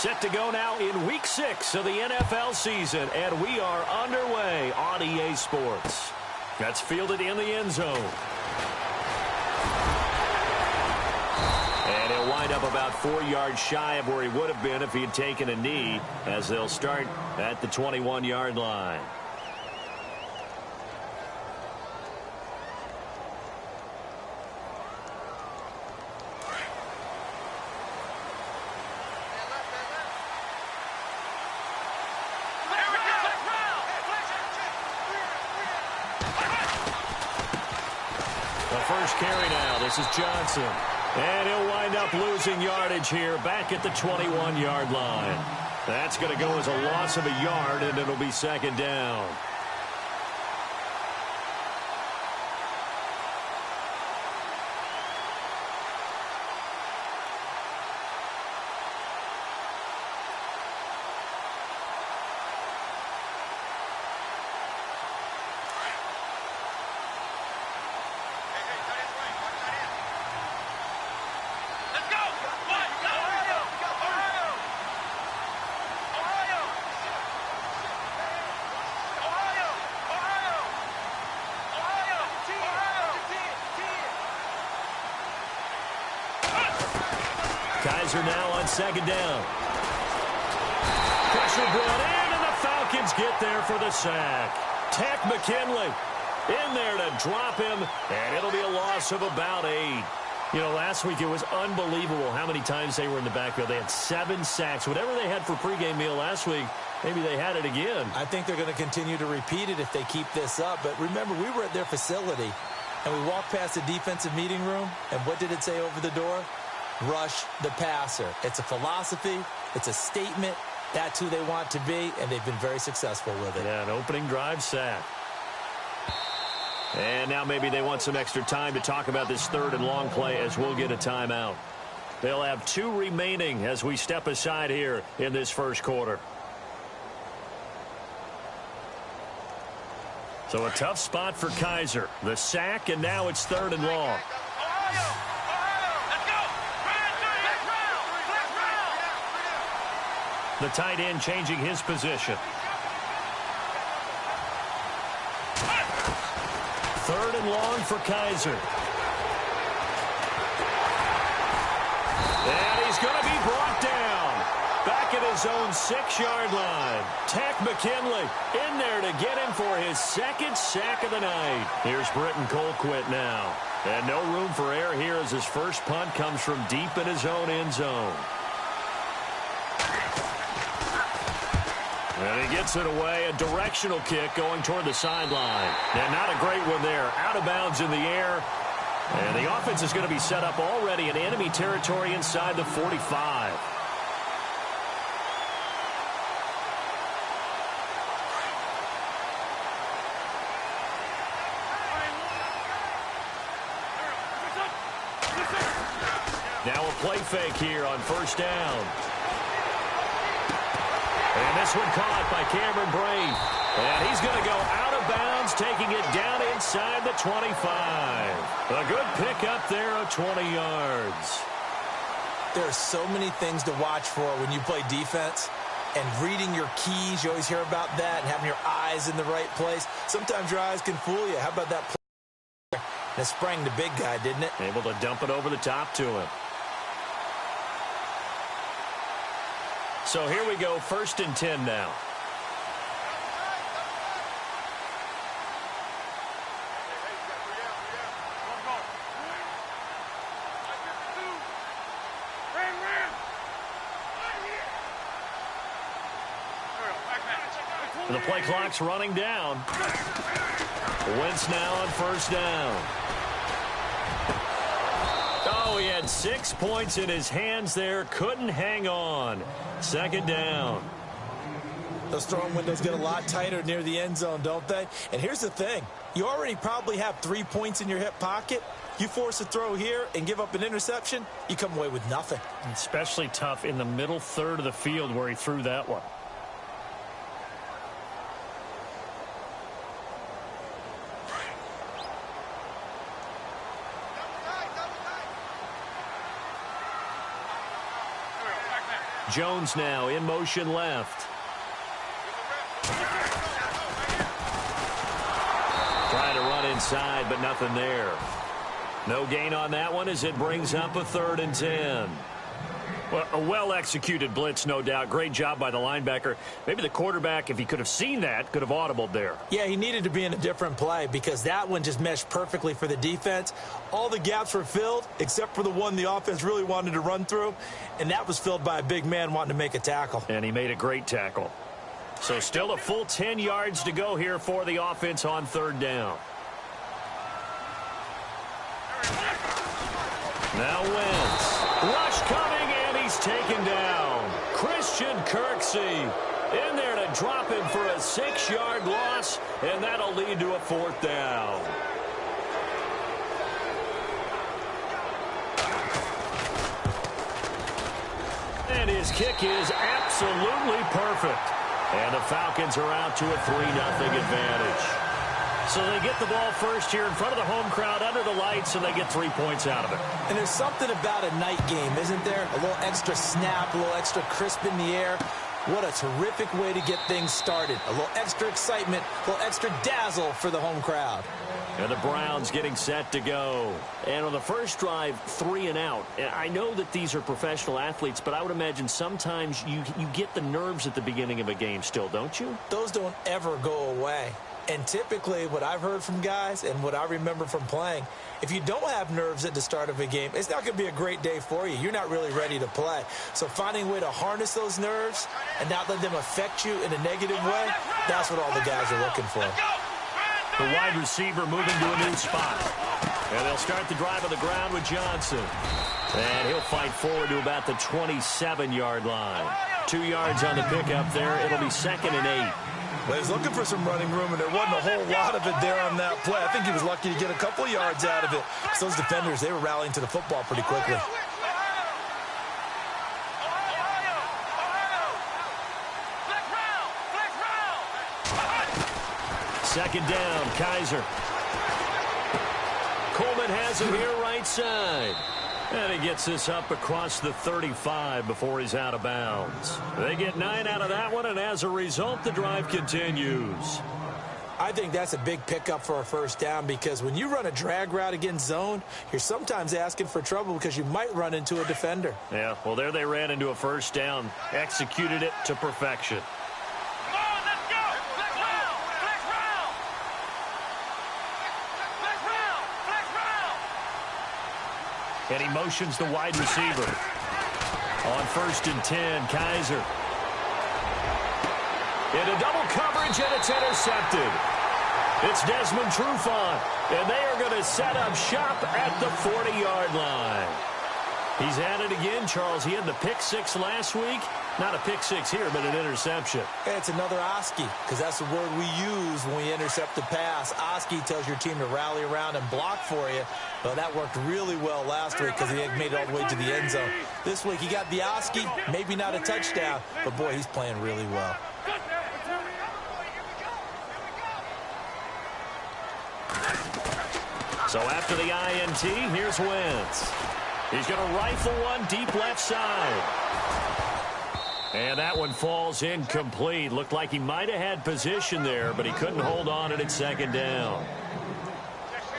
Set to go now in Week 6 of the NFL season, and we are underway on EA Sports. That's fielded in the end zone. And he'll wind up about 4 yards shy of where he would have been if he had taken a knee, as they'll start at the 21-yard line. First carry now. This is Johnson. And he'll wind up losing yardage here back at the 21-yard line. That's going to go as a loss of a yard, and it'll be second down. Kaiser now on second down. Pressure brought in, and the Falcons get there for the sack. Tack McKinley in there to drop him, and it'll be a loss of about 8. You know, last week it was unbelievable how many times they were in the backfield. They had 7 sacks. Whatever they had for pregame meal last week, maybe they had it again. I think they're going to continue to repeat it if they keep this up. But remember, we were at their facility, and we walked past the defensive meeting room, and what did it say over the door? Rush the passer. It's a philosophy. It's a statement. That's who they want to be, and they've been very successful with it. Yeah, an opening drive sack. And now maybe they want some extra time to talk about this third and long play, as we'll get a timeout. They'll have 2 remaining as we step aside here in this first quarter. So a tough spot for Kaiser. The sack, and now it's third and long. The tight end changing his position. Third and long for Kaiser. And he's going to be brought down. Back at his own 6-yard line. Tack McKinley in there to get him for his second sack of the night. Here's Britton Colquitt now. And no room for error here as his first punt comes from deep in his own end zone. And he gets it away, a directional kick going toward the sideline. And not a great one there. Out of bounds in the air. And the offense is going to be set up already in enemy territory inside the 45. Now a play fake here on first down. And this one caught by Cameron Brave. And he's going to go out of bounds, taking it down inside the 25. A good pickup there of 20 yards. There are so many things to watch for when you play defense. And reading your keys, you always hear about that, and having your eyes in the right place. Sometimes your eyes can fool you. How about that play? And it sprang the big guy, didn't it? Able to dump it over the top to him. So here we go, 1st and 10 now. The play clock's running down. Wentz now on first down. Oh, he had 6 points in his hands there. Couldn't hang on. Second down. Those throwing windows get a lot tighter near the end zone, don't they? And here's the thing. You already probably have 3 points in your hip pocket. You force a throw here and give up an interception, you come away with nothing. Especially tough in the middle third of the field where he threw that one. Jones now in motion left. Trying to run inside, but nothing there. No gain on that one as it brings up a 3rd and 10. Well, a well-executed blitz, no doubt. Great job by the linebacker. Maybe the quarterback, if he could have seen that, could have audibled there. Yeah, he needed to be in a different play because that one just meshed perfectly for the defense. All the gaps were filled except for the one the offense really wanted to run through, and that was filled by a big man wanting to make a tackle. And he made a great tackle. So still a full 10 yards to go here for the offense on 3rd down. Now Wentz. Rush coming, and he's taken down. Christian Kirksey in there to drop him for a 6-yard loss, and that'll lead to a 4th down. And his kick is absolutely perfect. And the Falcons are out to a 3-0 advantage. So they get the ball first here in front of the home crowd under the lights, and they get 3 points out of it. And there's something about a night game, isn't there? A little extra snap, a little extra crisp in the air. What a terrific way to get things started. A little extra excitement, a little extra dazzle for the home crowd. And the Browns getting set to go. And on the first drive, 3 and out. I know that these are professional athletes, but I would imagine sometimes you get the nerves at the beginning of a game still, don't you? Those don't ever go away. And typically what I've heard from guys and what I remember from playing, if you don't have nerves at the start of a game, it's not going to be a great day for you. You're not really ready to play. So finding a way to harness those nerves and not let them affect you in a negative way, that's what all the guys are looking for. The wide receiver moving to a new spot. And they'll start the drive on the ground with Johnson. And he'll fight forward to about the 27-yard line. 2 yards on the pickup there. It'll be 2nd and 8. Well, he's looking for some running room, and there wasn't a whole lot of it there on that play. I think he was lucky to get a couple of yards out of it. So those defenders, they were rallying to the football pretty quickly. Second down, Kaiser. Coleman has him here right side. And he gets this up across the 35 before he's out of bounds. They get 9 out of that one, and as a result, the drive continues. I think that's a big pickup for a first down because when you run a drag route against zone, you're sometimes asking for trouble because you might run into a defender. Yeah, well, there they ran into a first down, executed it to perfection. And he motions the wide receiver. On 1st and 10, Kaiser. Into double coverage, and it's intercepted. It's Desmond Trufant, and they are going to set up shop at the 40-yard line. He's at it again, Charles. He had the pick 6 last week. Not a pick 6 here, but an interception. Hey, it's another Oski, because that's the word we use when we intercept a pass. Oski tells your team to rally around and block for you. Well, that worked really well last week because he made it all the way to the end zone. This week, he got the Oski, maybe not a touchdown, but, boy, he's playing really well. So after the INT, here's Wentz. He's going to rifle one deep left side. And that one falls incomplete. Looked like he might have had position there, but he couldn't hold on and it's 2nd down.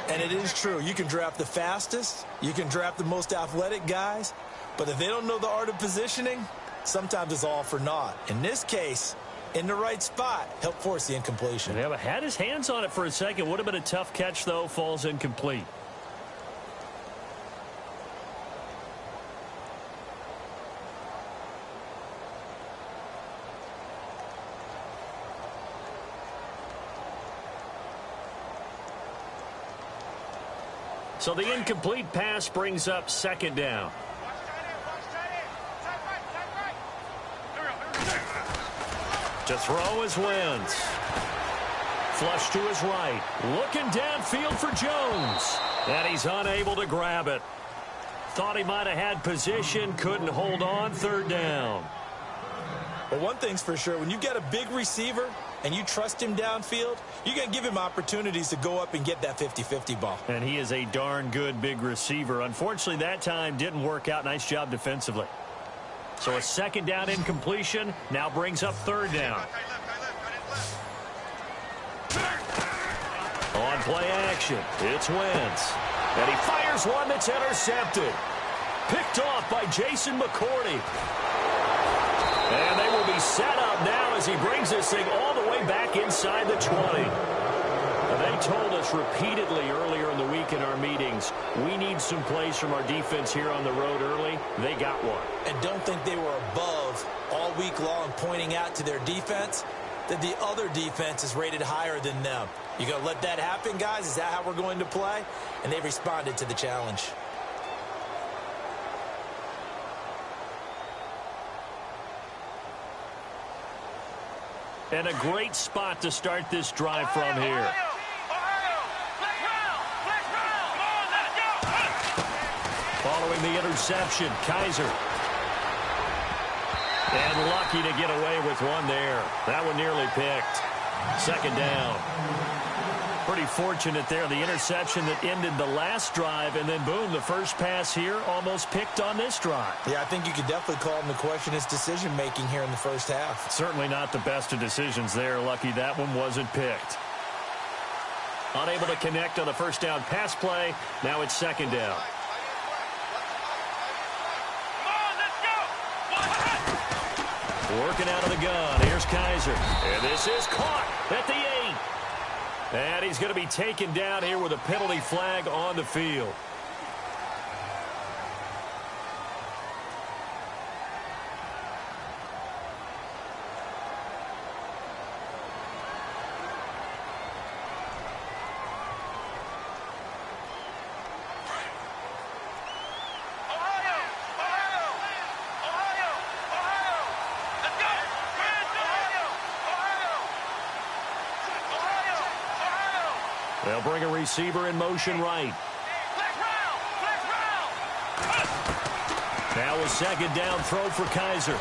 And it is true. You can draft the fastest. You can draft the most athletic guys. But if they don't know the art of positioning, sometimes it's all for naught. In this case, in the right spot, help force the incompletion. Yeah, but had his hands on it for a second. Would have been a tough catch, though. Falls incomplete. So the incomplete pass brings up 2nd down. To throw is Wentz. Flush to his right. Looking downfield for Jones. And he's unable to grab it. Thought he might have had position. Couldn't hold on. 3rd down. Well, one thing's for sure. When you get a big receiver and you trust him downfield, you're going to give him opportunities to go up and get that 50-50 ball. And he is a darn good big receiver. Unfortunately, that time didn't work out. Nice job defensively. So a second down incompletion now brings up third down. On play action, it's Wentz. And he fires one that's intercepted. Picked off by Jason McCourty. And they will be set up now as he brings this thing all the way back inside the 20. Now, they told us repeatedly earlier in the week in our meetings, we need some plays from our defense here on the road early. They got one. And don't think they were above all week long pointing out to their defense that the other defense is rated higher than them. You going to let that happen, guys? Is that how we're going to play? And they responded to the challenge. And a great spot to start this drive from here. Following the interception, Kaiser. And lucky to get away with one there. That one nearly picked. Second down. Pretty fortunate there. The interception that ended the last drive, and then boom, the first pass here almost picked on this drive. Yeah, I think you could definitely call him to question his decision-making here in the first half. Certainly not the best of decisions there. Lucky that one wasn't picked. Unable to connect on the first down pass play. Now it's second down. Working out of the gun. Here's Kaiser. And this is caught at the 8. And he's going to be taken down here with a penalty flag on the field. They'll bring a receiver in motion right. Now a second down throw for Kaiser.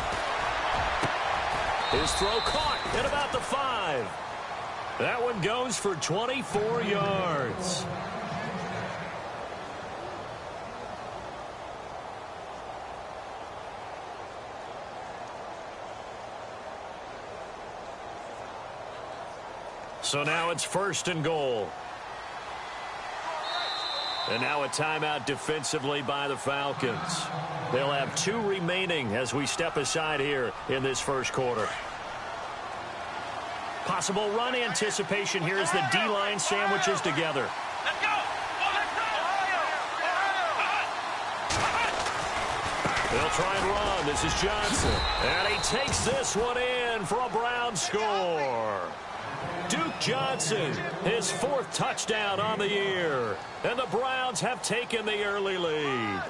His throw caught at about the 5. That one goes for 24 yards. So now it's first and goal. And now a timeout defensively by the Falcons. They'll have 2 remaining as we step aside here in this first quarter. Possible run anticipation here as the D-line sandwiches together. They'll try and run. This is Johnson. And he takes this one in for a Brown score. Duke Johnson, his 4th touchdown on the year. And the Browns have taken the early lead.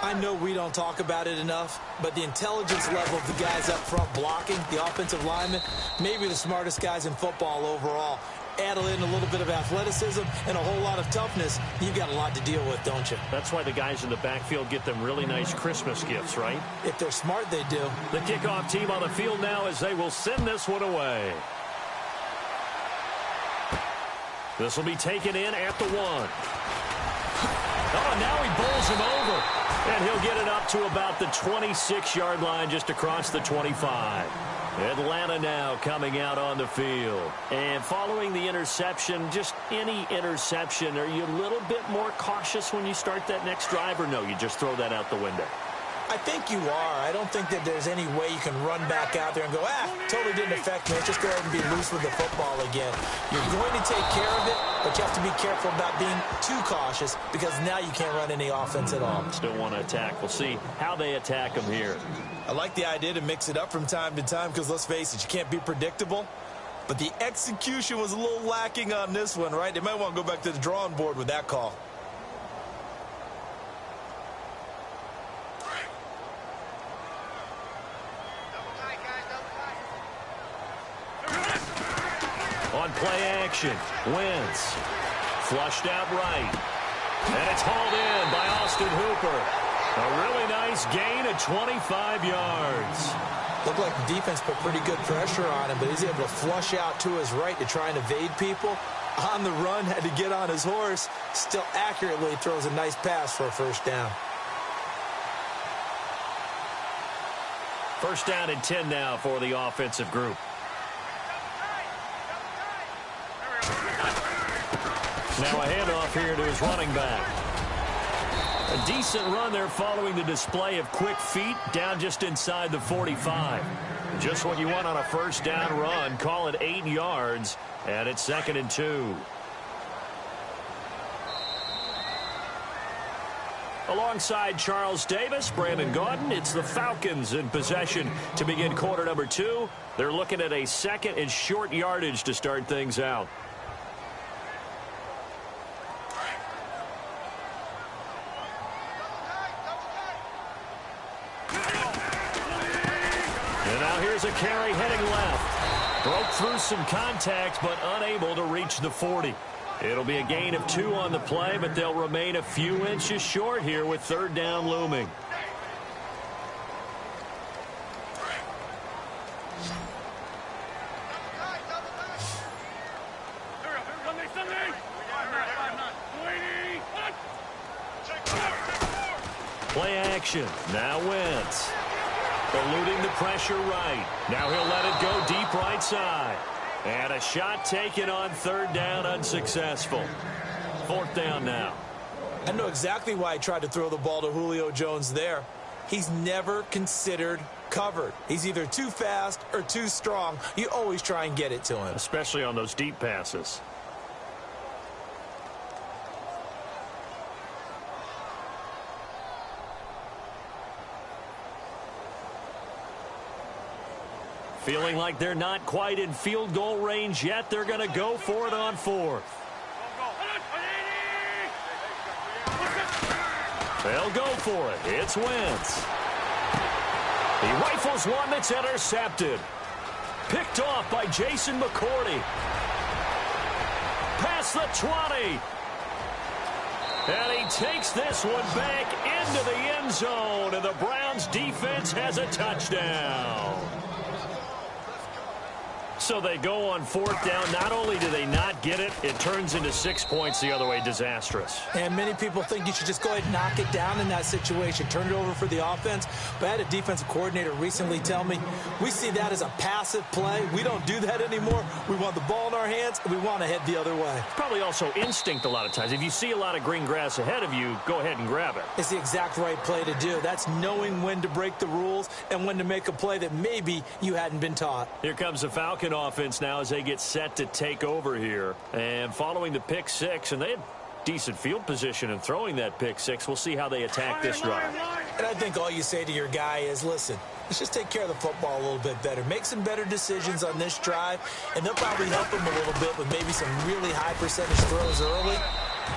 I know we don't talk about it enough, but the intelligence level of the guys up front blocking, the offensive linemen, maybe the smartest guys in football overall. Add in a little bit of athleticism and a whole lot of toughness, you've got a lot to deal with, don't you? That's why the guys in the backfield get them really nice Christmas gifts, right? If they're smart, they do. The kickoff team on the field now as they will send this one away. This will be taken in at the 1. Oh, now he bowls him over. And he'll get it up to about the 26-yard line just across the 25. Atlanta now coming out on the field. And following the interception, just any interception, are you a little bit more cautious when you start that next drive, or no, you just throw that out the window? I think you are. I don't think that there's any way you can run back out there and go, totally didn't affect me. Just go ahead and be loose with the football again. You're going to take care of it, but you have to be careful about being too cautious because now you can't run any offense at all. Still want to attack. We'll see how they attack them here. I like the idea to mix it up from time to time because, let's face it, you can't be predictable. But the execution was a little lacking on this one, right? They might want to go back to the drawing board with that call. On play action, Wentz. Flushed out right. And it's hauled in by Austin Hooper. A really nice gain of 25 yards. Looked like the defense put pretty good pressure on him, but he's able to flush out to his right to try and evade people. On the run, had to get on his horse. Still accurately throws a nice pass for a first down. First down and 10 now for the offensive group. Now a handoff here to his running back. A decent run there following the display of quick feet down just inside the 45. Just what you want on a first down run. Call it 8 yards, and it's 2nd and 2. Alongside Charles Davis, Brandon Gaudin, it's the Falcons in possession to begin quarter number 2. They're looking at a 2nd and short yardage to start things out. And now here's a carry heading left. Broke through some contact, but unable to reach the 40. It'll be a gain of 2 on the play, but they'll remain a few inches short here with 3rd down looming. Play action. Now Wentz. Eluding the pressure right. Now he'll let it go deep right side. And a shot taken on 3rd down, unsuccessful. 4th down now. I know exactly why I tried to throw the ball to Julio Jones there. He's never considered covered. He's either too fast or too strong. You always try and get it to him. Especially on those deep passes. Feeling like they're not quite in field goal range yet. They're going to go for it on 4th. They'll go for it. It's Wentz. He rifles one that's intercepted. Picked off by Jason McCourty. Past the 20. And he takes this one back into the end zone. And the Browns defense has a touchdown. So they go on 4th down. Not only do they not get it, it turns into 6 points the other way. Disastrous. And many people think you should just go ahead and knock it down in that situation. Turn it over for the offense. But I had a defensive coordinator recently tell me, we see that as a passive play. We don't do that anymore. We want the ball in our hands, and we want to head the other way. Probably also instinct a lot of times. If you see a lot of green grass ahead of you, go ahead and grab it. It's the exact right play to do. That's knowing when to break the rules and when to make a play that maybe you hadn't been taught. Here comes the Falcon offense now as they get set to take over here. And following the pick 6, and they had decent field position in throwing that pick 6. We'll see how they attack this drive. And I think all you say to your guy is, listen, let's just take care of the football a little bit better. Make some better decisions on this drive, and they'll probably help him a little bit with maybe some really high percentage throws early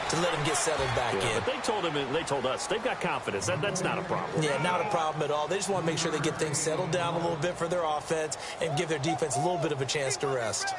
to let him get settled back in. But they told him, and they told us, they've got confidence. That's not a problem. Yeah, not a problem at all. They just want to make sure they get things settled down a little bit for their offense and give their defense a little bit of a chance to rest.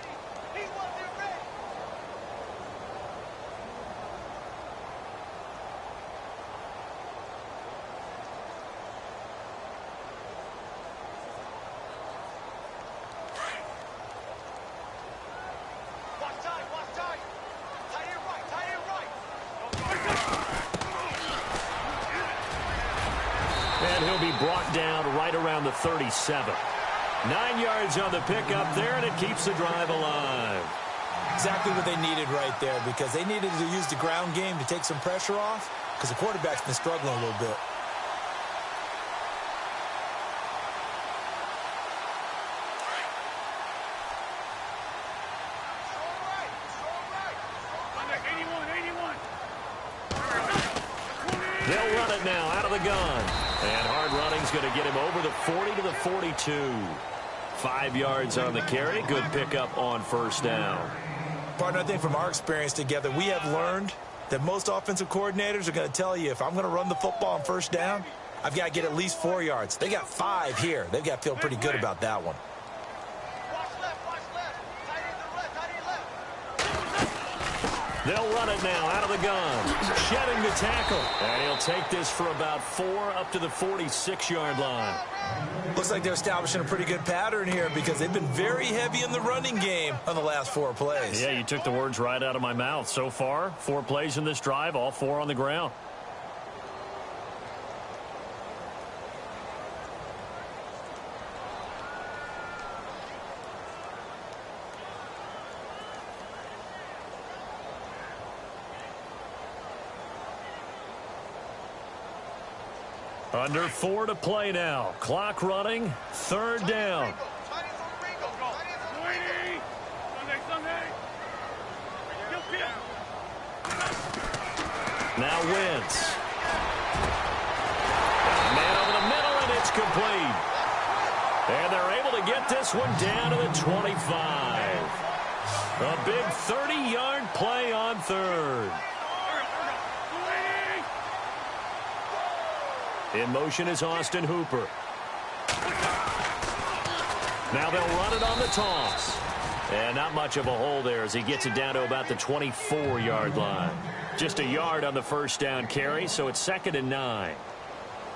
And he'll be brought down right around the 37. 9 yards on the pickup there, and it keeps the drive alive. Exactly what they needed right there, because they needed to use the ground game to take some pressure off, because the quarterback's been struggling a little bit. They'll run it now out of the gun. And hard running's going to get him over the 40 to the 42. 5 yards on the carry. Good pickup on first down. Partner, I think from our experience together, we have learned that most offensive coordinators are going to tell you, if I'm going to run the football on first down, I've got to get at least 4 yards. They got 5 here. They've got to feel pretty good about that one. They'll run it now out of the gun. Shedding the tackle. And he'll take this for about 4 up to the 46-yard line. Looks like they're establishing a pretty good pattern here, because they've been very heavy in the running game on the last 4 plays. Yeah, you took the words right out of my mouth. So far, 4 plays in this drive, all 4 on the ground. Under 4 to play now. Clock running. Third down. Now Wentz. Man over the middle, and it's complete. And they're able to get this one down to the 25. A big 30-yard play on third. In motion is Austin Hooper. Now they'll run it on the toss. And not much of a hole there as he gets it down to about the 24-yard line. Just a yard on the first down carry, so it's 2nd and 9.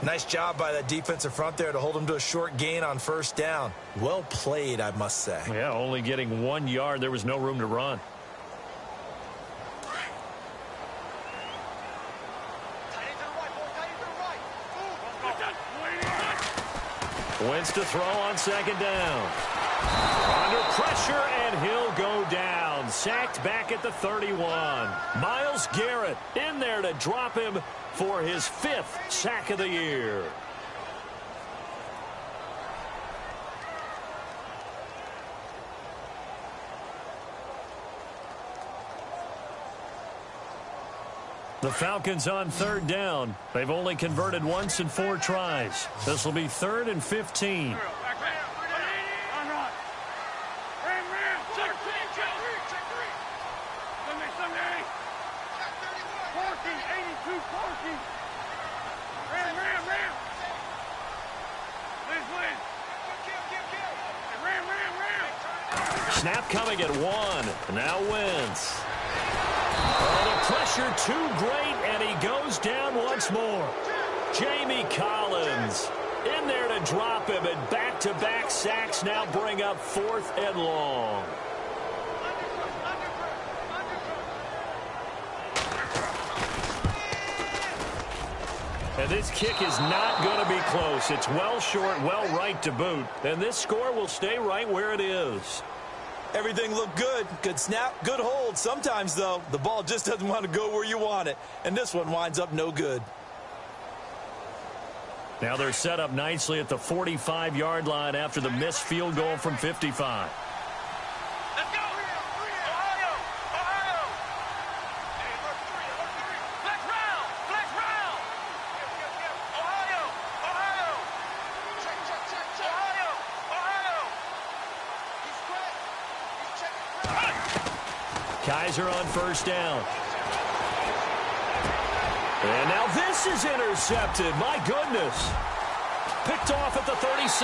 Nice job by that defensive front there to hold him to a short gain on first down. Well played, I must say. Yeah, only getting 1 yard. There was no room to run. Wentz to throw on 2nd down. Under pressure, and he'll go down. Sacked back at the 31. Myles Garrett in there to drop him for his 5th sack of the year. The Falcons on 3rd down. They've only converted once in 4 tries. This will be 3rd and 15. Snap coming at 1. Now Wentz. Oh, the pressure too great, and he goes down once more. Jamie Collins in there to drop him, and back-to-back sacks now bring up 4th and long. And this kick is not going to be close. It's well short, well right to boot, and this score will stay right where it is. Everything looked good. Good snap, good hold. Sometimes, though, the ball just doesn't want to go where you want it. And this one winds up no good. Now they're set up nicely at the 45-yard line after the missed field goal from 55. Let's go! Ohio! Ohio! Flex round! Flex round! Ohio! Ohio! Check. Ohio! Ohio! He's square. Kaiser on first down. And now this is intercepted. My goodness. Picked off at the 36.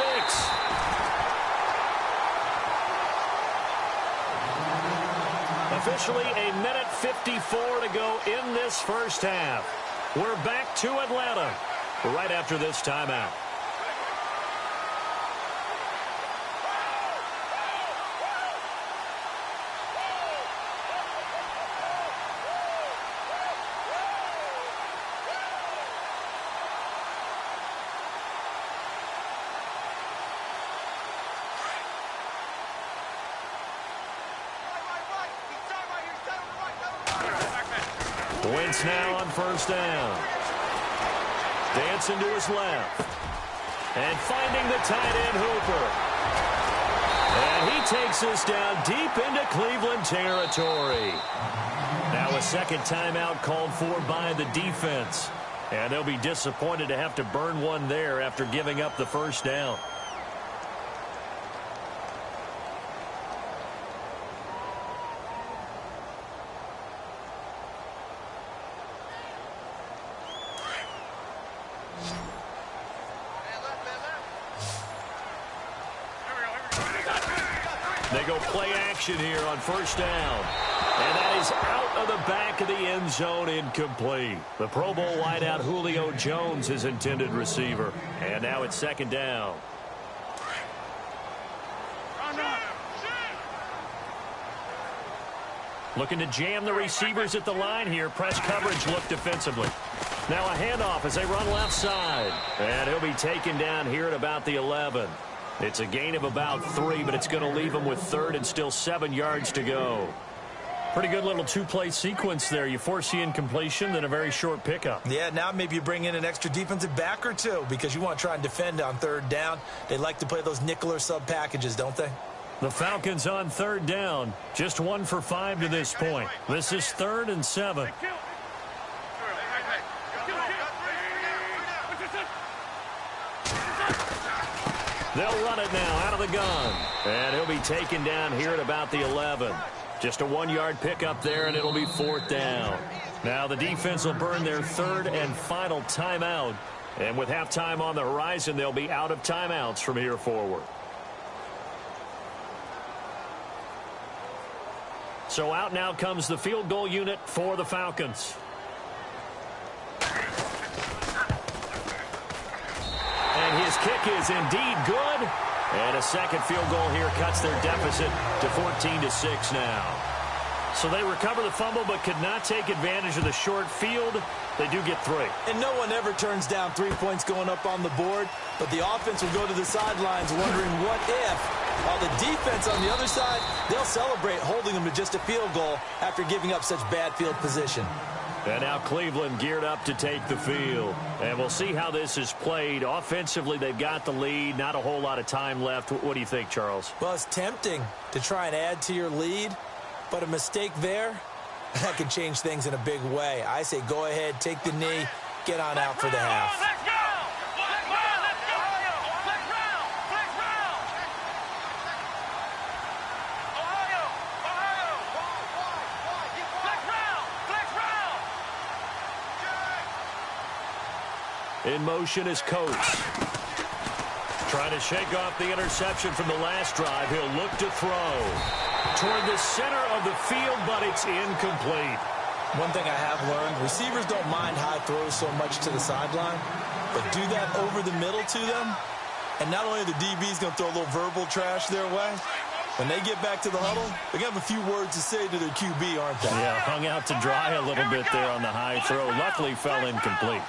Officially a minute 54 to go in this first half. We're back to Atlanta right after this timeout. Wentz now on first down. Dancing to his left. And finding the tight end Hooper. And he takes us down deep into Cleveland territory. Now a second timeout called for by the defense. And they'll be disappointed to have to burn one there after giving up the first down. They go play action here on first down. And that is out of the back of the end zone, incomplete. The Pro Bowl wideout Julio Jones, his intended receiver. And now it's second down. Looking to jam the receivers at the line here. Press coverage look defensively. Now a handoff as they run left side. And he'll be taken down here at about the 11. It's a gain of about 3, but it's going to leave him with third and still 7 yards to go. Pretty good little two-play sequence there. You force the incompletion, then a very short pickup. Yeah, now maybe you bring in an extra defensive back or two because you want to try and defend on third down. They like to play those nickel or sub packages, don't they? The Falcons on third down. Just 1 for 5 to this point. This is 3rd and 7. They'll run it now out of the gun. And he'll be taken down here at about the 11. Just a 1-yard pickup there, and it'll be 4th down. Now the defense will burn their 3rd and final timeout. And with halftime on the horizon, they'll be out of timeouts from here forward. So out now comes the field goal unit for the Falcons. And his kick is indeed good. And a second field goal here cuts their deficit to 14-6 now. So they recover the fumble but could not take advantage of the short field. They do get 3. And no one ever turns down 3 points going up on the board, but the offense will go to the sidelines wondering what if. While the defense on the other side, they'll celebrate holding them to just a field goal after giving up such bad field position. And now Cleveland geared up to take the field. And we'll see how this is played. Offensively, they've got the lead. Not a whole lot of time left. What do you think, Charles? Well, it's tempting to try and add to your lead, but a mistake there, that can change things in a big way. I say go ahead, take the knee, get on out for the half. In motion is Coates. Trying to shake off the interception from the last drive. He'll look to throw toward the center of the field, but it's incomplete. One thing I have learned, receivers don't mind high throws so much to the sideline, but do that over the middle to them, and not only are the DBs going to throw a little verbal trash their way, when they get back to the huddle, they're going to have a few words to say to their QB, aren't they? Yeah, hung out to dry a little bit there on the high throw. Luckily fell incomplete.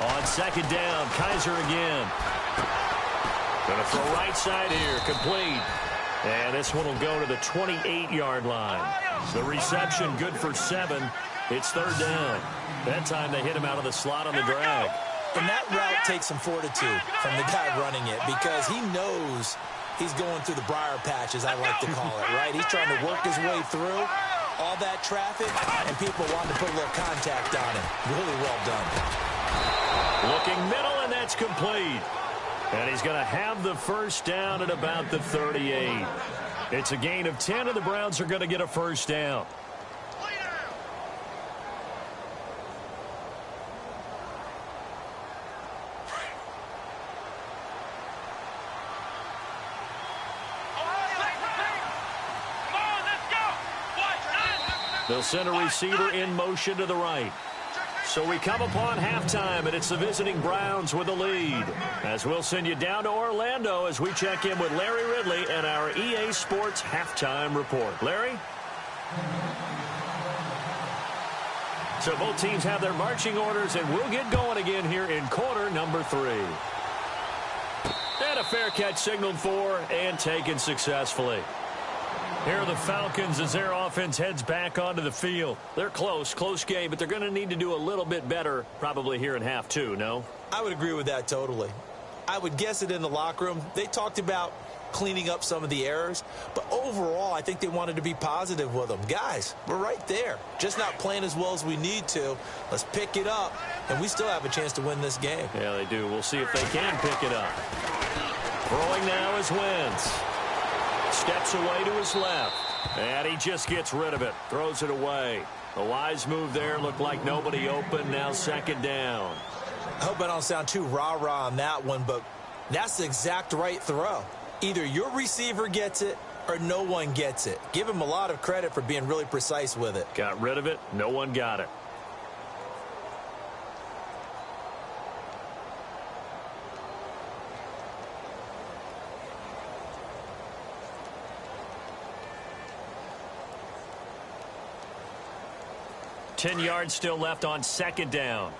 On second down, Kaiser again. Going to throw right side here, complete. And this one will go to the 28-yard line. The reception good for 7. It's 3rd down. That time they hit him out of the slot on the drag. And that route takes some fortitude from the guy running it because he knows he's going through the briar patch, as I like to call it, right? He's trying to work his way through all that traffic, and people wanting to put a little contact on him. Really well done. Looking middle, and that's complete. And he's going to have the first down at about the 38. It's a gain of 10, and the Browns are going to get a first down. They'll send a receiver in motion to the right. So we come upon halftime, and it's the visiting Browns with the lead. As we'll send you down to Orlando as we check in with Larry Ridley and our EA Sports halftime report. Larry? So both teams have their marching orders, and we'll get going again here in quarter number 3. And a fair catch signaled for and taken successfully. Here are the Falcons as their offense heads back onto the field. They're close game, but they're going to need to do a little bit better probably here in half 2, no? I would agree with that totally. I would guess it in the locker room. They talked about cleaning up some of the errors, but overall I think they wanted to be positive with them. Guys, we're right there. Just not playing as well as we need to. Let's pick it up, and we still have a chance to win this game. Yeah, they do. We'll see if they can pick it up. Throwing now is Wentz. Steps away to his left, and he just gets rid of it. Throws it away. A wise move there. Looked like nobody open. Now 2nd down. I hope I don't sound too rah-rah on that one, but that's the exact right throw. Either your receiver gets it or no one gets it. Give him a lot of credit for being really precise with it. Got rid of it. No one got it. $10 yards still left on 2nd down.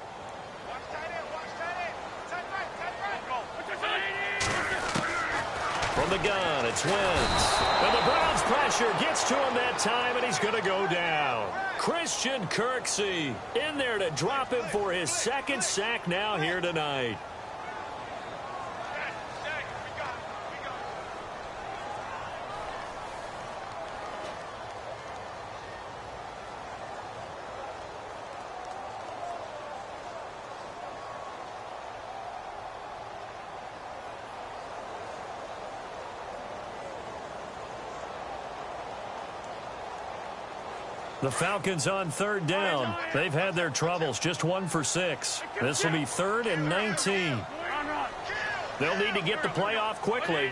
From the gun, it's Wentz. And the Browns pressure gets to him that time, and he's going to go down. Christian Kirksey in there to drop him for his second sack now here tonight. The Falcons on third down. They've had their troubles, just 1 for 6. This will be 3rd and 19. They'll need to get the play off quickly.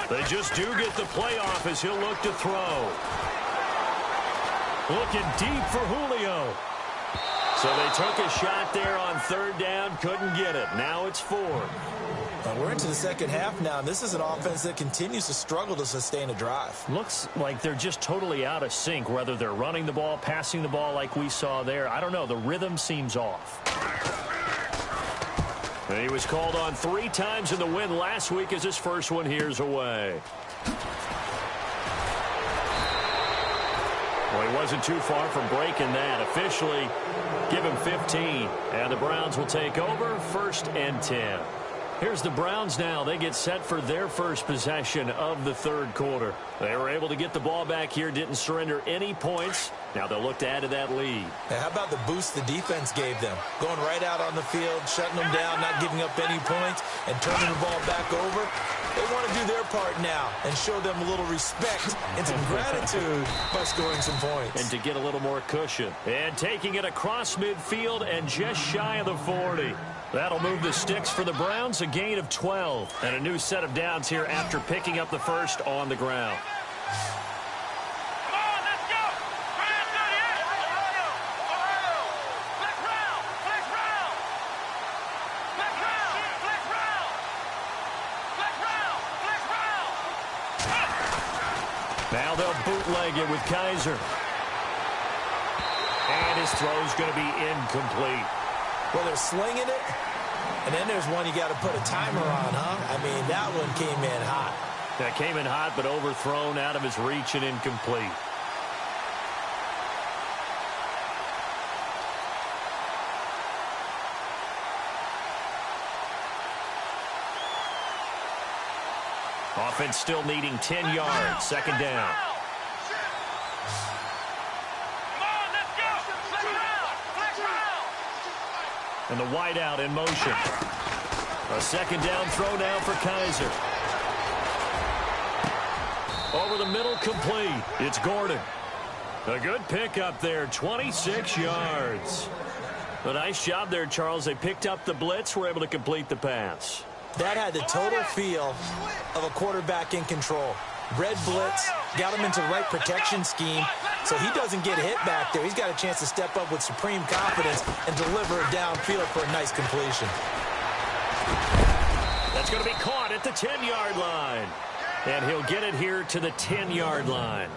They just do get the play off as he'll look to throw. Looking deep for Julio. So they took a shot there on third down, couldn't get it. Now it's 4th. We're into the second half now, and this is an offense that continues to struggle to sustain a drive. Looks like they're just totally out of sync, whether they're running the ball, passing the ball like we saw there. I don't know. The rhythm seems off. And he was called on 3 times in the win last week as his first one here's away. Well, he wasn't too far from breaking that. Officially, give him 15. And the Browns will take over 1st and 10. Here's the Browns now. They get set for their first possession of the third quarter. They were able to get the ball back here, didn't surrender any points. Now they'll look to add to that lead. And how about the boost the defense gave them? Going right out on the field, shutting them down, not giving up any points, and turning the ball back over. They want to do their part now and show them a little respect and some gratitude by scoring some points. And to get a little more cushion. And taking it across midfield and just shy of the 40. That'll move the sticks for the Browns, a gain of 12. And a new set of downs here after picking up the first on the ground. Come on, let's go! Brand 38! Ohio! Ohio! Flex round! Flex round! Flex round! Flex round! Flex round! Flex round! Now they'll bootleg it with Kaiser. And his throw's going to be incomplete. Well, they're slinging it, and then there's one you got to put a timer on, huh? I mean, that one came in hot. That came in hot, but overthrown, out of his reach, and incomplete. Offense still needing 10 yards. Second down. And the wideout in motion. A second down throw now for Kaiser. Over the middle, complete. It's Gordon. A good pickup there, 26 yards. A nice job there, Charles. They picked up the blitz, were able to complete the pass. That had the total feel of a quarterback in control. Red blitz, got him into the right protection scheme, so he doesn't get hit back there. He's got a chance to step up with supreme confidence and deliver it downfield for a nice completion. That's going to be caught at the 10-yard line. And he'll get it here to the 10-yard line.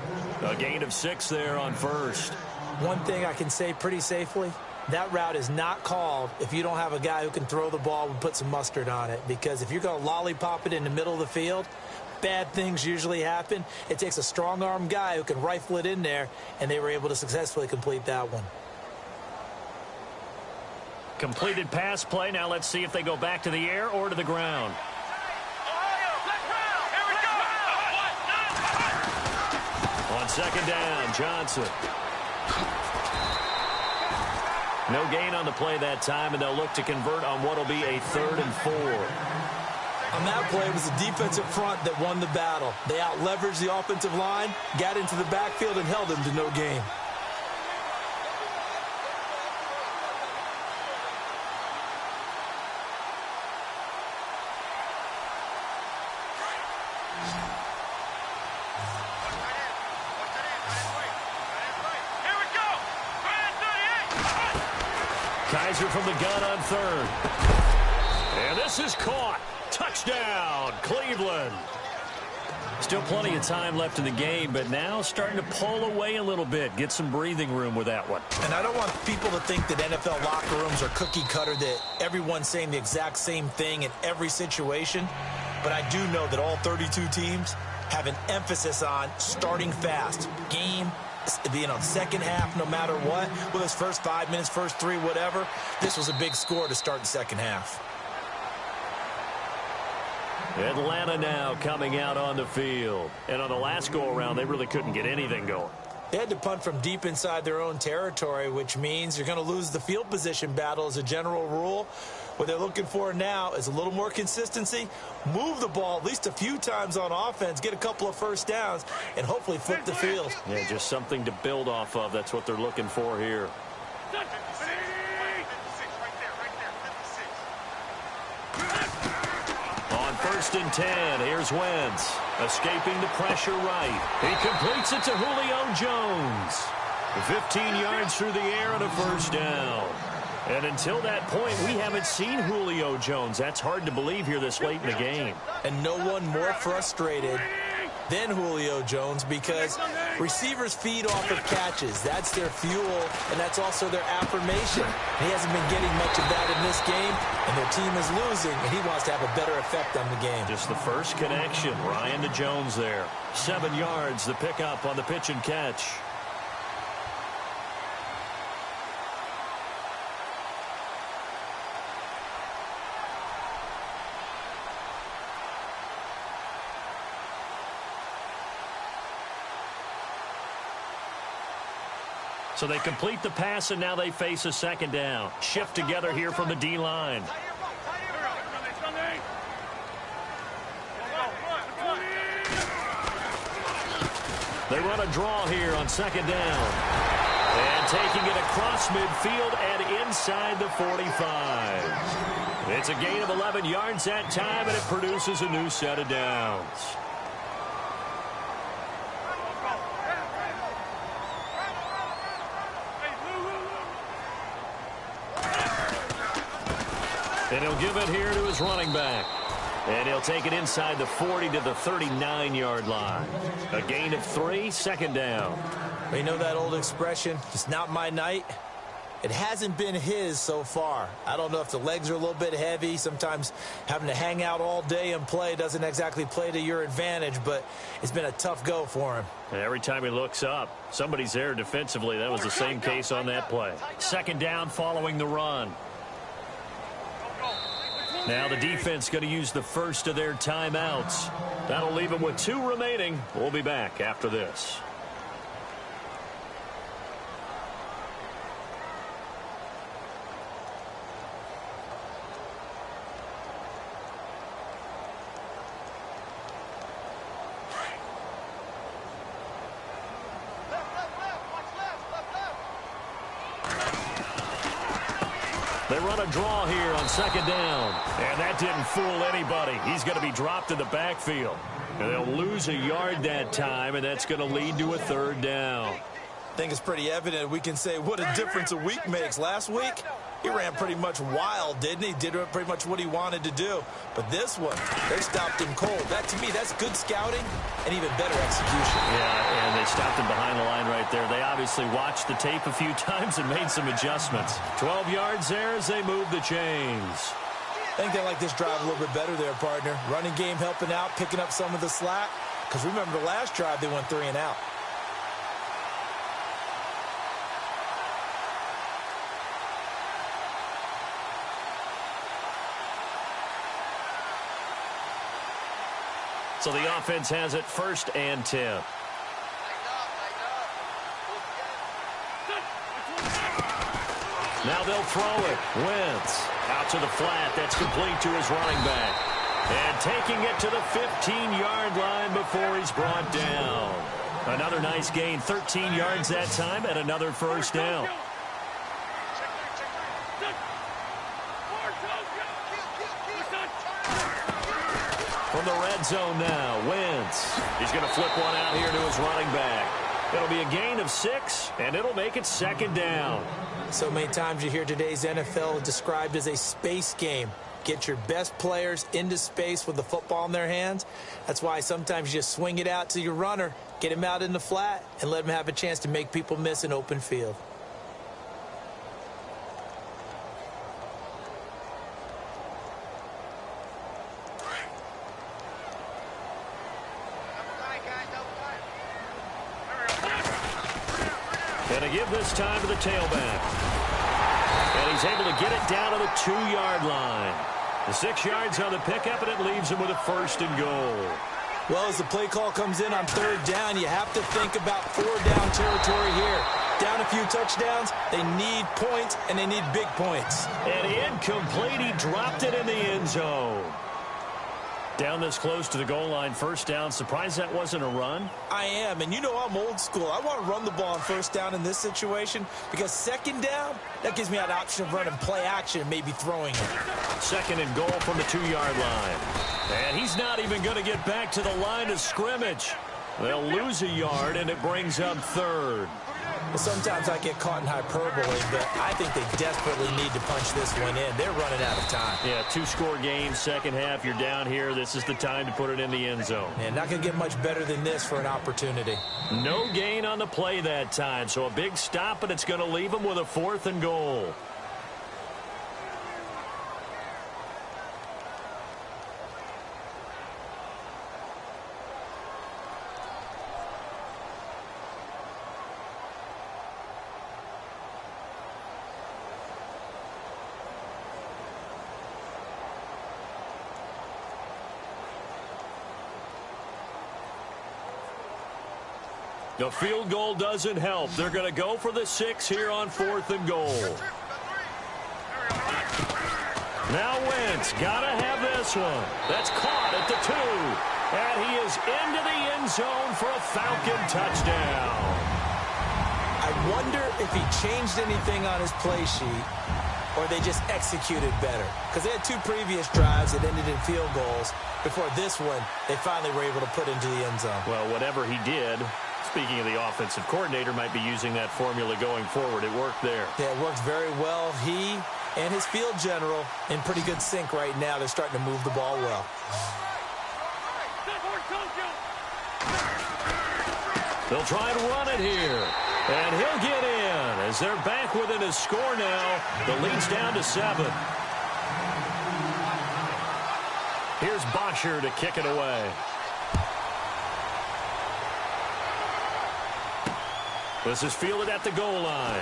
A gain of 6 there on first. One thing I can say pretty safely, that route is not called if you don't have a guy who can throw the ball and put some mustard on it. Because if you're going to lollipop it in the middle of the field, bad things usually happen. It takes a strong-arm guy who can rifle it in there, and they were able to successfully complete that one. Completed pass play. Now let's see if they go back to the air or to the ground. On second down, Johnson. No gain on the play that time, and they'll look to convert on what will be a 3rd and 4. On that play, it was the defensive front that won the battle. They out-leveraged the offensive line, got into the backfield, and held them to no gain. Kaiser from the gun on 3rd. And this is caught. Touchdown, Cleveland. Still plenty of time left in the game, but now starting to pull away a little bit. Get some breathing room with that one. And I don't want people to think that NFL locker rooms are cookie cutter, that everyone's saying the exact same thing in every situation. But I do know that all 32 teams have an emphasis on starting fast. Game, second half, no matter what. Whether it's first 5 minutes, first 3, whatever. This was a big score to start the second half. Atlanta now coming out on the field. And on the last go-around, they really couldn't get anything going. They had to punt from deep inside their own territory, which means you're going to lose the field position battle as a general rule. What they're looking for now is a little more consistency, move the ball at least a few times on offense, get a couple of first downs, and hopefully flip the field. Yeah, just something to build off of. That's what they're looking for here. On 1st and 10, here's Wentz. Escaping the pressure right. He completes it to Julio Jones. 15 yards through the air and a first down. And until that point, we haven't seen Julio Jones. That's hard to believe here this late in the game. And no one more frustrated than Julio Jones, because receivers feed off of catches. That's their fuel, and that's also their affirmation. And he hasn't been getting much of that in this game, and their team is losing, and he wants to have a better effect on the game. Just the first connection, Ryan to Jones there. 7 yards, the pickup on the pitch and catch. So they complete the pass, and now they face a second down. Shift together here from the D-line. They run a draw here on second down. And taking it across midfield and inside the 45. It's a gain of 11 yards that time, and it produces a new set of downs. And he'll give it here to his running back. And he'll take it inside the 40 to the 39-yard line. A gain of 3, second down. You know that old expression, it's not my night? It hasn't been his so far. I don't know if the legs are a little bit heavy. Sometimes having to hang out all day and play doesn't exactly play to your advantage, but it's been a tough go for him. And every time he looks up, somebody's there defensively. That was the same case on that play. Second down following the run. Now the defense going to use the first of their timeouts. That'll leave them with 2 remaining. We'll be back after this. They run a draw here on second down. And that didn't fool anybody. He's going to be dropped in the backfield. And they'll lose a yard that time, and that's going to lead to a third down. I think it's pretty evident. We can say what a difference a week makes. Last week, he ran pretty much wild, didn't he? Did pretty much what he wanted to do. But this one, they stopped him cold. That, to me, that's good scouting and even better execution. Yeah, and they stopped him behind the line right there. They obviously watched the tape a few times and made some adjustments. 12 yards there as they move the chains. I think they like this drive a little bit better there, partner. Running game helping out, picking up some of the slack. Because remember, the last drive, they went 3 and out. So the offense has it 1st and 10. Now they'll throw it. Wentz out to the flat. That's complete to his running back. And taking it to the 15-yard line before he's brought down. Another nice gain, 13 yards that time, and another first down. From the red zone now, Wentz. He's going to flip one out here to his running back. It'll be a gain of 6, and it'll make it second down. So many times you hear today's NFL described as a space game. Get your best players into space with the football in their hands. That's why sometimes you just swing it out to your runner, get him out in the flat, and let him have a chance to make people miss an open field. Going to give this time to the tailback. And he's able to get it down to the 2-yard line. The 6 yards on the pickup, and it leaves him with a 1st and goal. Well, as the play call comes in on 3rd down, you have to think about 4-down territory here. Down a few touchdowns, they need points, and they need big points. And incomplete. He dropped it in the end zone. Down this close to the goal line, 1st down. Surprised that wasn't a run? I am, and you know I'm old school. I want to run the ball on 1st down in this situation because 2nd down, that gives me an option of running play action and maybe throwing it. 2nd and goal from the 2-yard line. And he's not even going to get back to the line of scrimmage. They'll lose a yard, and it brings up 3rd. Well, sometimes I get caught in hyperbole, but I think they desperately need to punch this one in. They're running out of time. Yeah, 2-score game, 2nd half. You're down here. This is the time to put it in the end zone. And not going to get much better than this for an opportunity. No gain on the play that time, so a big stop, and it's going to leave him with a 4th and goal. The field goal doesn't help. They're going to go for the 6 here on 4th and goal. Now Wentz got to have this one. That's caught at the 2. And he is into the end zone for a Falcon touchdown. I wonder if he changed anything on his play sheet or they just executed better. Because they had 2 previous drives that ended in field goals. Before this one, they finally were able to put into the end zone. Well, whatever he did, speaking of the offensive coordinator, might be using that formula going forward. It worked there. Yeah, it worked very well. He and his field general in pretty good sync right now. They're starting to move the ball well. They'll try and run it here. And he'll get in as they're back within a score now. The lead's down to 7. Here's Bosher to kick it away. This is fielded at the goal line.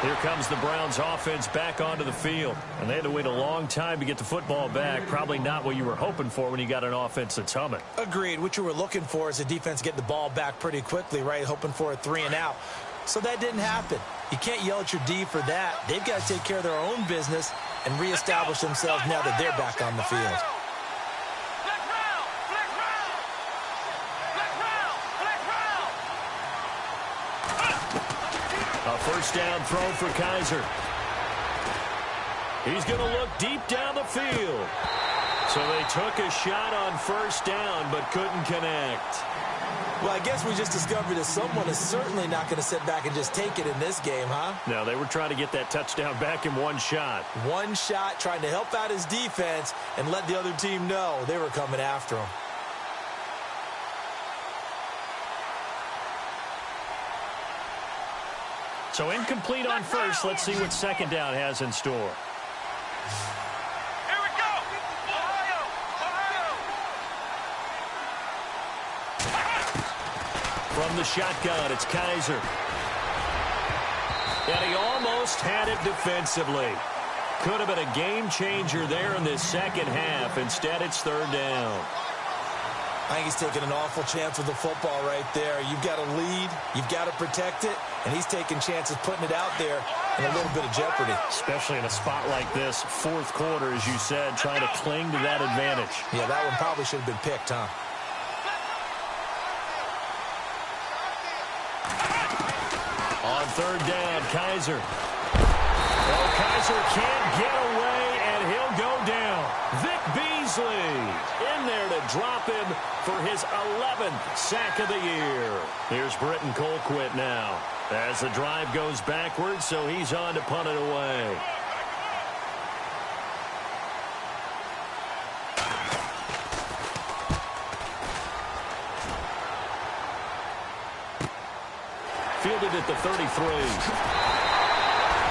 Here comes the Browns offense back onto the field. And they had to wait a long time to get the football back. Probably not what you were hoping for when you got an offense that's humming. Agreed. What you were looking for is a defense getting the ball back pretty quickly, right? Hoping for a 3 and out. So that didn't happen. You can't yell at your D for that. They've got to take care of their own business and reestablish themselves now that they're back on the field. A 1st down throw for Kaiser. He's going to look deep down the field. So they took a shot on 1st down but couldn't connect. Well, I guess we just discovered that someone is certainly not going to sit back and just take it in this game, huh? No, they were trying to get that touchdown back in one shot. One shot, trying to help out his defense and let the other team know they were coming after him. So incomplete on 1st. Let's see what 2nd down has in store. Here we go. Ohio. From the shotgun, it's Kaiser. And he almost had it defensively. Could have been a game changer there in this 2nd half. Instead, it's 3rd down. I think he's taking an awful chance with the football right there. You've got to lead, you've got to protect it, and he's taking chances putting it out there in a little bit of jeopardy. Especially in a spot like this, 4th quarter, as you said, trying to cling to that advantage. Yeah, that one probably should have been picked, huh? On 3rd down, Kaiser. Oh, Kaiser can't get away, and he'll go down. Vic Beasley in there to drop him for his 11th sack of the year. Here's Britton Colquitt now. As the drive goes backwards, so he's on to punt it away. Fielded at the 33.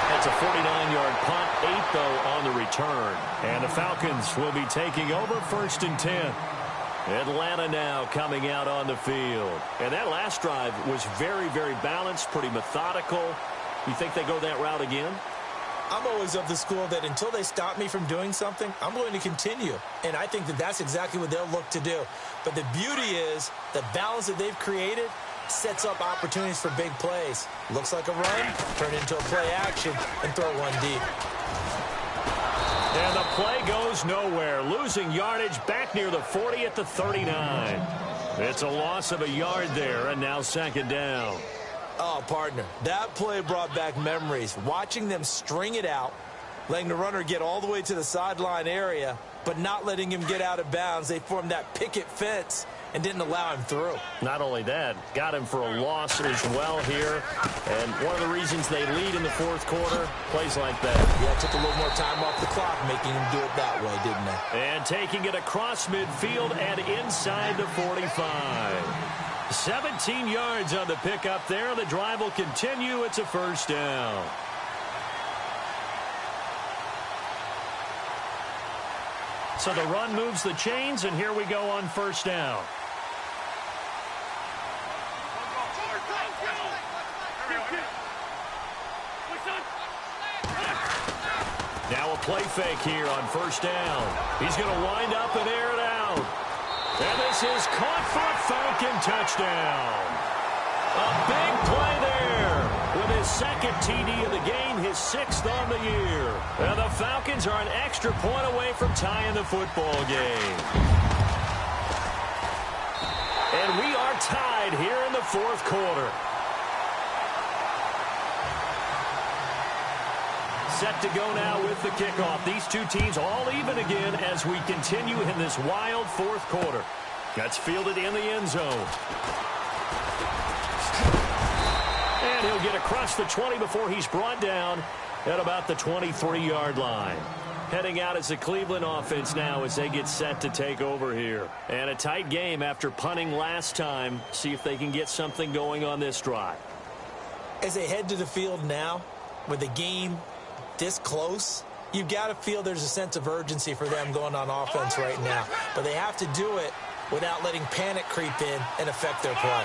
That's a 49-yard punt, 8 though on the return. And the Falcons will be taking over 1st and 10. Atlanta now coming out on the field. And that last drive was very, very balanced, pretty methodical. You think they go that route again? I'm always of the school that until they stop me from doing something, I'm going to continue. And I think that that's exactly what they'll look to do. But the beauty is the balance that they've created sets up opportunities for big plays. Looks like a run, turn into a play action, and throw one deep. And the play goes nowhere. Losing yardage back near the 40 at the 39. It's a loss of a yard there, and now 2nd down. Oh, partner, that play brought back memories. Watching them string it out, letting the runner get all the way to the sideline area, but not letting him get out of bounds. They formed that picket fence and didn't allow him through. Not only that, got him for a loss as well here. And one of the reasons they lead in the 4th quarter, plays like that. Yeah, took a little more time off the clock, making him do it that way, didn't they? And taking it across midfield and inside the 45. 17 yards on the pickup there. The drive will continue. It's a 1st down. So the run moves the chains, and here we go on 1st down. Now a play fake here on 1st down. He's going to wind up and air it out. And this is caught for a Falcon touchdown. A big play there with his 2nd TD of the game, his 6th on the year. And the Falcons are an extra point away from tying the football game. And we are tied here in the 4th quarter. Set to go now with the kickoff. These two teams all even again as we continue in this wild 4th quarter. That's fielded in the end zone. And he'll get across the 20 before he's brought down at about the 23-yard line. Heading out as the Cleveland offense now as they get set to take over here. And a tight game after punting last time. See if they can get something going on this drive. As they head to the field now, with the game this close, you've got to feel there's a sense of urgency for them going on offense right now. But they have to do it without letting panic creep in and affect their play.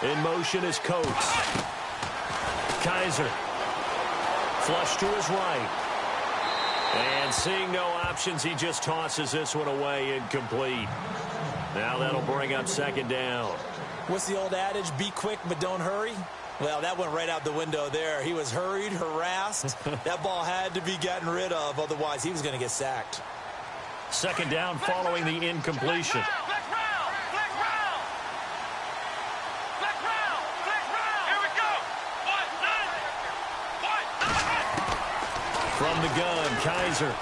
In motion is Coates. Kaiser. Flush to his right. And seeing no options, he just tosses this one away incomplete. Now that'll bring up 2nd down. What's the old adage? Be quick, but don't hurry. Well, that went right out the window there. He was hurried, harassed. That ball had to be gotten rid of, otherwise he was going to get sacked. 2nd down following the incompletion. From the gun, Kaiser.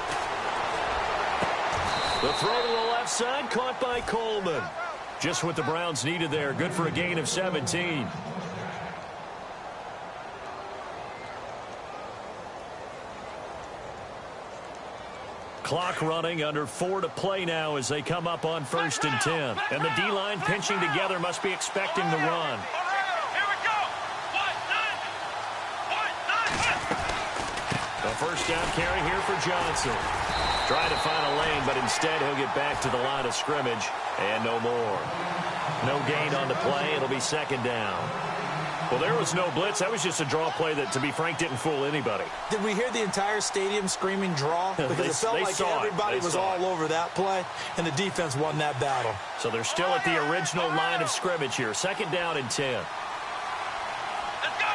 The throw to the left side, caught by Coleman. Just what the Browns needed there. Good for a gain of 17. Clock running, under 4 to play now as they come up on 1st and 10. And the D-line pinching together, must be expecting the run. A 1st down carry here for Johnson. Trying to find a lane, but instead he'll get back to the line of scrimmage. And no more. No gain on the play. It'll be 2nd down. Well, there was no blitz. That was just a draw play that, to be frank, didn't fool anybody. Did we hear the entire stadium screaming draw? Because it felt like everybody was all over that play, and the defense won that battle. So they're still at the original line of scrimmage here. 2nd down and 10. Let's go!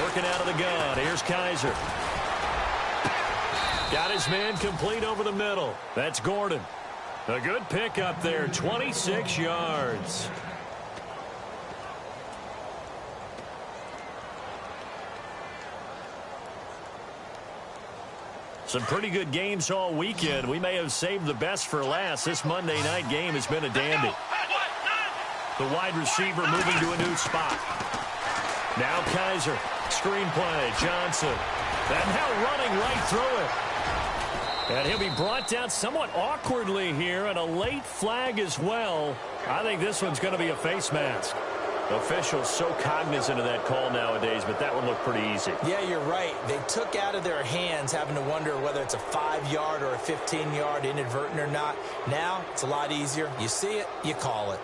Working out of the gun. Here's Kaiser. Got his man complete over the middle. That's Gordon. A good pick up there, 26 yards. Some pretty good games all weekend. We may have saved the best for last. This Monday night game has been a dandy. The wide receiver moving to a new spot. Now Kaiser. Screenplay. Johnson. And now running right through it. And he'll be brought down somewhat awkwardly here, and a late flag as well. I think this one's going to be a face mask. Officials so cognizant of that call nowadays, but that one looked pretty easy. Yeah, you're right. They took out of their hands having to wonder whether it's a 5-yard or a 15-yard inadvertent or not. Now, it's a lot easier. You see it, you call it.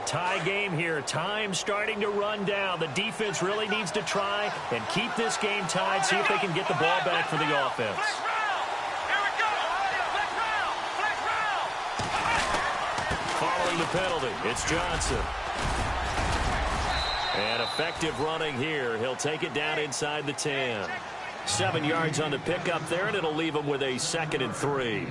Tie game here. Time starting to run down. The defense really needs to try and keep this game tied, see if they can get the ball back for the offense. Following the penalty, it's Johnson. And effective running here. He'll take it down inside the 10. 7 yards on the pickup there, and it'll leave him with a 2nd and 3.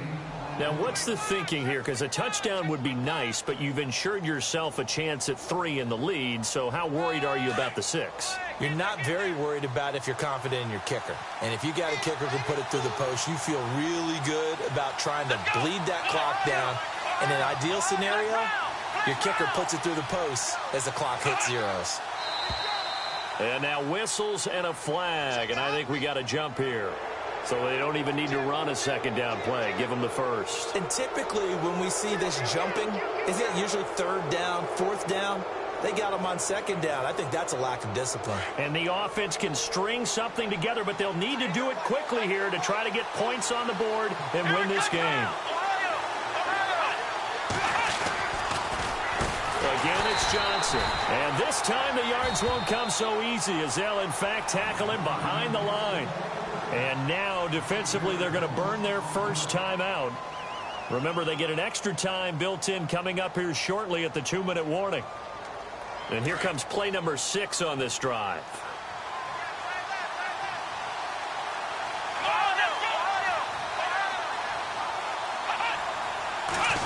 Now, what's the thinking here? Because a touchdown would be nice, but you've ensured yourself a chance at 3 in the lead, so how worried are you about the 6? You're not very worried about if you're confident in your kicker. And if you got a kicker who can put it through the post, you feel really good about trying to bleed that clock down. In an ideal scenario, your kicker puts it through the post as the clock hits zeros. And now whistles and a flag, and I think we got a jump here. So they don't even need to run a 2nd down play. Give them the 1st. And typically when we see this jumping, is it usually 3rd down, 4th down? They got them on 2nd down. I think that's a lack of discipline. And the offense can string something together, but they'll need to do it quickly here to try to get points on the board and win this game. Again, it's Johnson. And this time the yards won't come so easy as they'll, in fact, tackle him behind the line. And now, defensively, they're going to burn their first timeout. Remember, they get an extra time built in coming up here shortly at the 2-minute warning. And here comes play number 6 on this drive.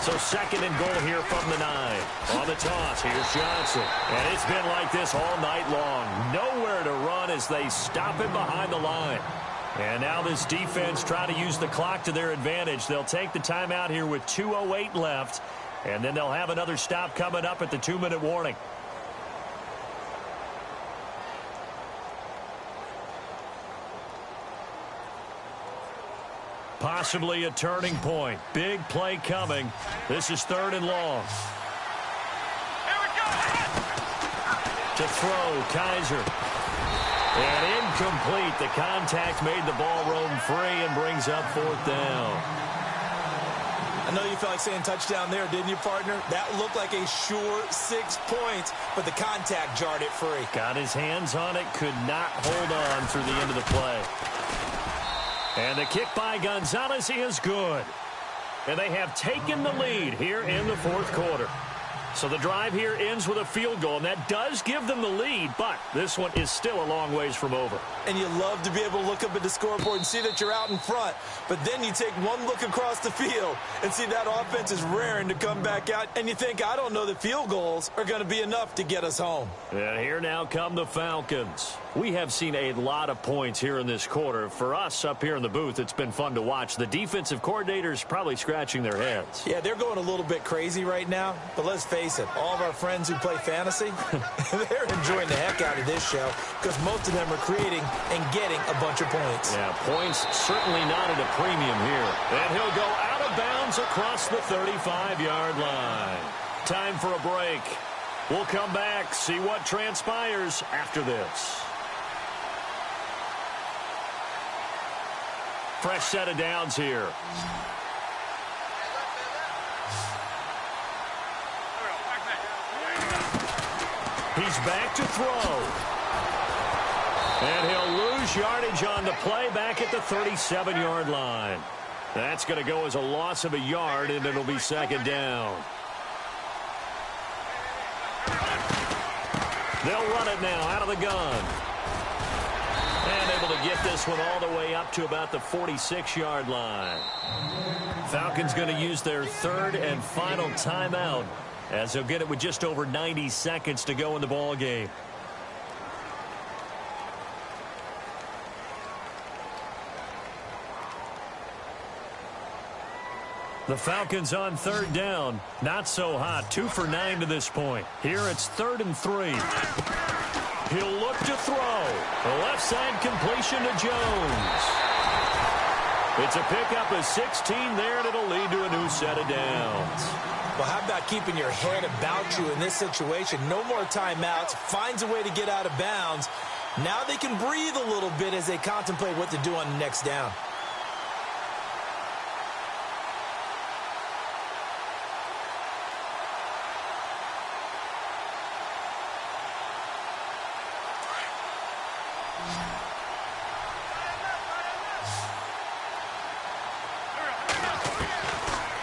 So 2nd and goal here from the 9. On the toss, here's Johnson. And it's been like this all night long. Nowhere to run as they stop him behind the line. And now this defense trying to use the clock to their advantage. They'll take the timeout here with 2:08 left. And then they'll have another stop coming up at the 2-minute warning. Possibly a turning point. Big play coming. This is 3rd and long. To throw, Kaiser. And incomplete. The contact made the ball roam free and brings up 4th down. I know you felt like saying touchdown there, didn't you, partner? That looked like a sure 6 points, but the contact jarred it free. Got his hands on it, could not hold on through the end of the play. And the kick by Gonzalez is good. And they have taken the lead here in the 4th quarter. So the drive here ends with a field goal, and that does give them the lead, but this one is still a long ways from over. And you love to be able to look up at the scoreboard and see that you're out in front, but then you take one look across the field and see that offense is raring to come back out, and you think, I don't know that field goals are going to be enough to get us home. And here now come the Falcons. We have seen a lot of points here in this quarter. For us up here in the booth, it's been fun to watch. The defensive coordinators probably scratching their heads. Yeah, they're going a little bit crazy right now, but let's face it, all of our friends who play fantasy, they're enjoying the heck out of this show because most of them are creating and getting a bunch of points. Yeah, points certainly not at a premium here. And he'll go out of bounds across the 35-yard line. Time for a break. We'll come back, see what transpires after this. Fresh set of downs here. He's back to throw. And he'll lose yardage on the play back at the 37-yard line. That's going to go as a loss of a yard, and it'll be 2nd down. They'll run it now out of the gun. And able to get this one all the way up to about the 46-yard line. Falcons going to use their 3rd and final timeout as they'll get it with just over 90 seconds to go in the ball game. The Falcons on third down. Not so hot. 2 for 9 to this point. Here it's 3rd and 3. He'll look to throw. The left side completion to Jones. It's a pickup of 16 there, and it'll lead to a new set of downs. Well, how about keeping your head about you in this situation? No more timeouts. Finds a way to get out of bounds. Now they can breathe a little bit as they contemplate what to do on the next down.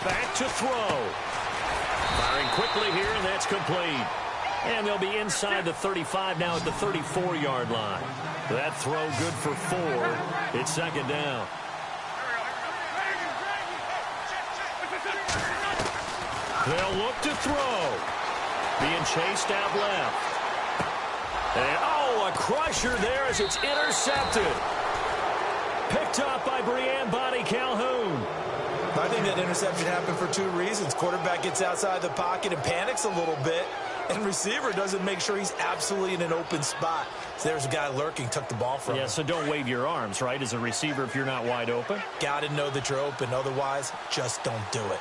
Back to throw. Firing quickly here, and that's complete. And they'll be inside the 35 now at the 34-yard line. That throw good for 4. It's 2nd down. They'll look to throw. Being chased out left. And, oh, a crusher there as it's intercepted. Picked up by Breanne Bonnie Calhoun. I think that interception happened for 2 reasons. Quarterback gets outside the pocket and panics a little bit, and receiver doesn't make sure he's absolutely in an open spot. So there's a guy lurking, took the ball from him. Yeah, so don't wave your arms, right, as a receiver if you're not wide open. Got to know that you're open. Otherwise, just don't do it.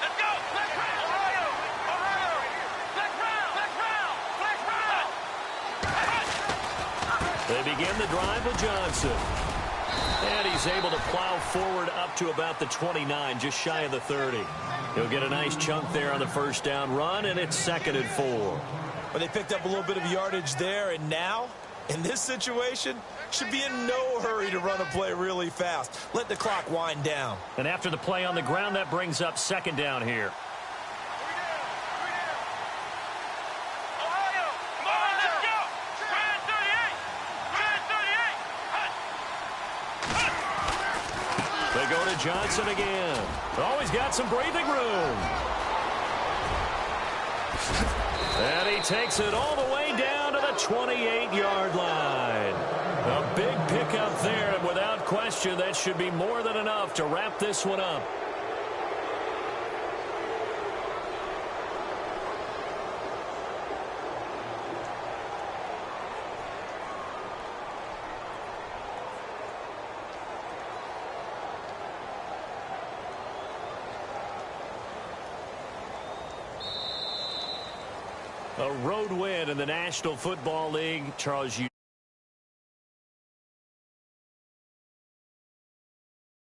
Let's go! Flex round! Ohio! Ohio! Flex round! Flex round! Flex round! They begin the drive with Johnson. And he's able to plow forward up to about the 29, just shy of the 30. He'll get a nice chunk there on the first down run, and it's 2nd and 4. Well, they picked up a little bit of yardage there, and now, in this situation, should be in no hurry to run a play really fast. Let the clock wind down. And after the play on the ground, that brings up 2nd down here. Ohio! Come on, let's go! Brad 38! Brad 38! They go to Johnson again. Oh, he's got some breathing room. And he takes it all the way down to the 28-yard line. A big pickup there, and without question, that should be more than enough to wrap this one up. A road win in the National Football League. Charles,